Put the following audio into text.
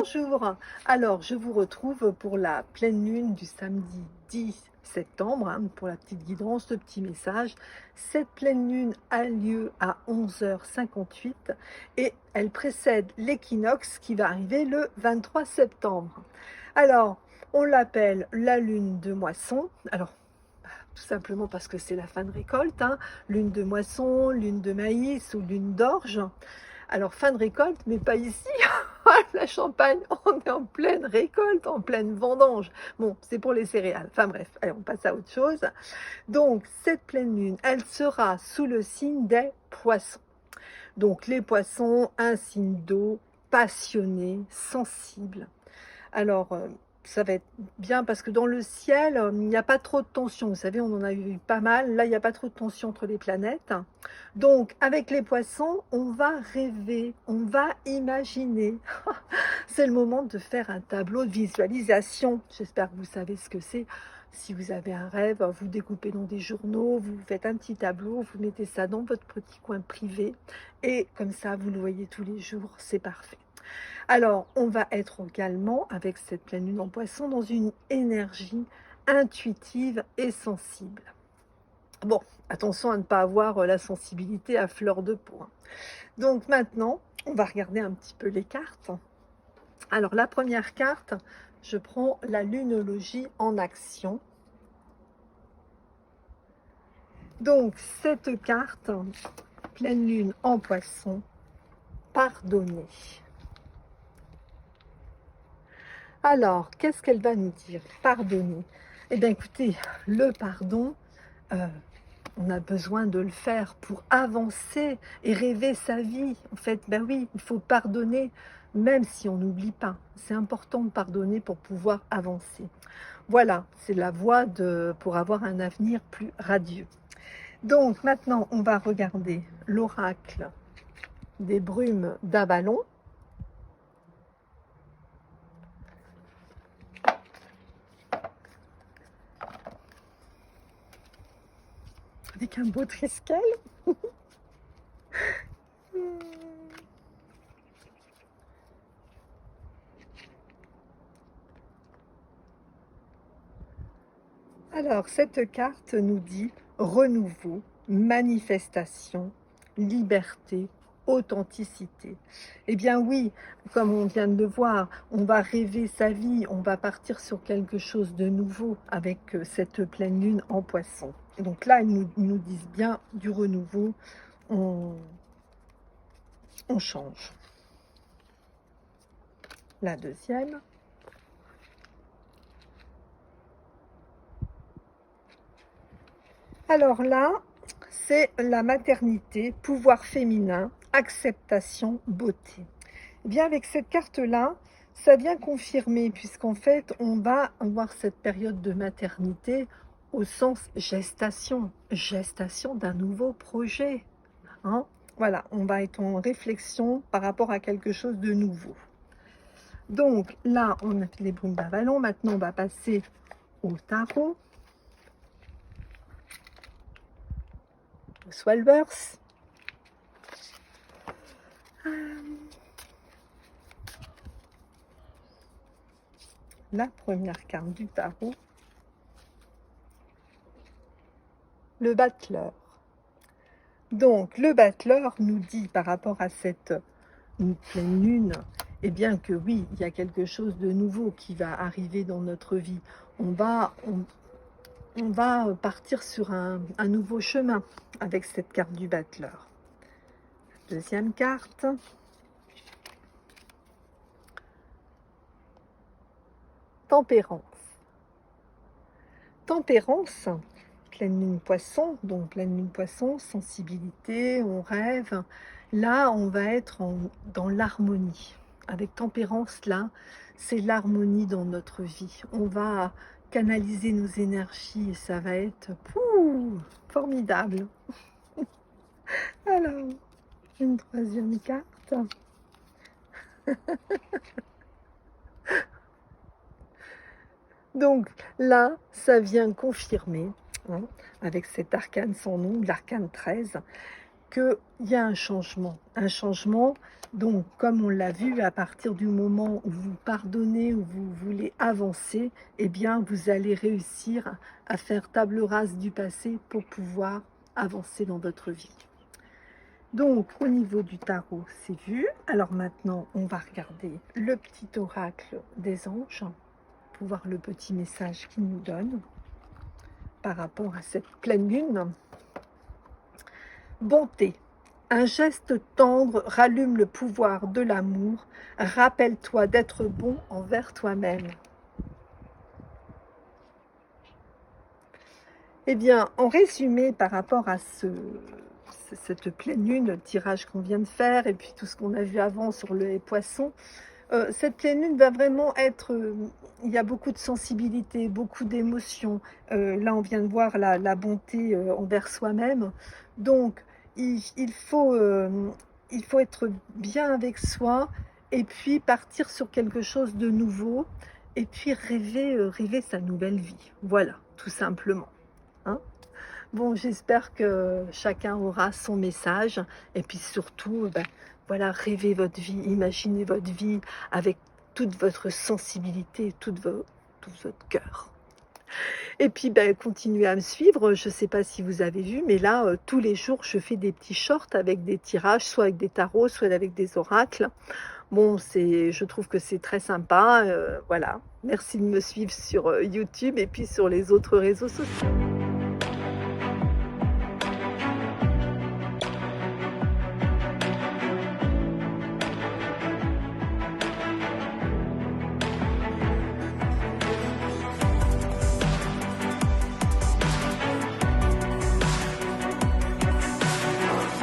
Bonjour, alors je vous retrouve pour la pleine lune du samedi 10 septembre, hein, pour la petite guidance, le petit message. Cette pleine lune a lieu à 11h58 et elle précède l'équinoxe qui va arriver le 23 septembre. Alors, on l'appelle la lune de moisson. Alors, tout simplement parce que c'est la fin de récolte, hein, lune de moisson, lune de maïs ou lune d'orge. Alors, fin de récolte, mais pas ici. La Champagne, on est en pleine récolte, en pleine vendange. Bon, c'est pour les céréales. Enfin bref, allez, on passe à autre chose. Donc, cette pleine lune, elle sera sous le signe des poissons. Donc, les poissons, un signe d'eau, passionné, sensible. Alors, ça va être bien parce que dans le ciel, il n'y a pas trop de tension. Vous savez, on en a eu pas mal. Là, il n'y a pas trop de tension entre les planètes. Donc, avec les poissons, on va rêver, on va imaginer. C'est le moment de faire un tableau de visualisation. J'espère que vous savez ce que c'est. Si vous avez un rêve, vous découpez dans des journaux, vous faites un petit tableau, vous mettez ça dans votre petit coin privé et comme ça, vous le voyez tous les jours, c'est parfait. Alors, on va être également, avec cette pleine lune en poisson, dans une énergie intuitive et sensible. Bon, attention à ne pas avoir la sensibilité à fleur de peau, hein. Donc maintenant, on va regarder un petit peu les cartes. Alors, la première carte, je prends la lunologie en action. Donc, cette carte, pleine lune en poisson, pardonner. Alors, qu'est-ce qu'elle va nous dire? Pardonner. Eh bien, écoutez, le pardon, euh, on a besoin de le faire pour avancer et rêver sa vie. En fait, ben oui, il faut pardonner, même si on n'oublie pas. C'est important de pardonner pour pouvoir avancer. Voilà, c'est la voie pour avoir un avenir plus radieux. Donc, maintenant, on va regarder l'oracle des brumes d'Avalon. Avec un beau triskel. Alors, cette carte nous dit renouveau, manifestation, liberté, authenticité. Eh bien oui, comme on vient de le voir, on va rêver sa vie, on va partir sur quelque chose de nouveau avec cette pleine lune en poisson. Donc là, ils nous disent bien du renouveau, on change. La deuxième. Alors là, c'est la maternité, pouvoir féminin, acceptation, beauté. Eh bien, avec cette carte-là, ça vient confirmer, puisqu'en fait, on va avoir cette période de maternité au sens gestation, gestation d'un nouveau projet, hein. Voilà, on va être en réflexion par rapport à quelque chose de nouveau. Donc là, on a fait les brumes d'Avalon. Maintenant, on va passer au tarot. Swalbers. La première carte du tarot, le battleur. Donc, le battleur nous dit par rapport à cette pleine lune, eh bien que oui, il y a quelque chose de nouveau qui va arriver dans notre vie. On va partir sur un nouveau chemin avec cette carte du battleur. Deuxième carte. Tempérance. Tempérance, pleine lune poisson, donc pleine lune poisson, sensibilité, on rêve. Là, on va être dans l'harmonie. Avec tempérance, là, c'est l'harmonie dans notre vie. On va canaliser nos énergies et ça va être formidable. Alors, une troisième carte. Donc là, ça vient confirmer, hein, avec cet arcane sans nom, l'arcane 13, qu'il y a un changement. Un changement, donc comme on l'a vu, à partir du moment où vous pardonnez, où vous voulez avancer, eh bien vous allez réussir à faire table rase du passé pour pouvoir avancer dans votre vie. Donc au niveau du tarot, c'est vu. Alors maintenant, on va regarder le petit oracle des anges pour voir le petit message qu'il nous donne par rapport à cette pleine lune. Bonté. Un geste tendre rallume le pouvoir de l'amour. Rappelle-toi d'être bon envers toi-même. Eh bien, en résumé, par rapport à cette pleine lune, le tirage qu'on vient de faire, et puis tout ce qu'on a vu avant sur les poissons, cette pleine lune va vraiment être, il y a beaucoup de sensibilité, beaucoup d'émotions. Là, on vient de voir la bonté envers soi-même. Donc, il faut être bien avec soi et puis partir sur quelque chose de nouveau et puis rêver sa nouvelle vie. Voilà, tout simplement, hein. Bon, j'espère que chacun aura son message et puis surtout, ben, voilà, rêvez votre vie, imaginez votre vie avec toute votre sensibilité, tout votre cœur. Et puis, ben, continuez à me suivre. Je ne sais pas si vous avez vu, mais là, tous les jours, je fais des petits shorts avec des tirages, soit avec des tarots, soit avec des oracles. Bon, je trouve que c'est très sympa. Voilà. Merci de me suivre sur YouTube et puis sur les autres réseaux sociaux.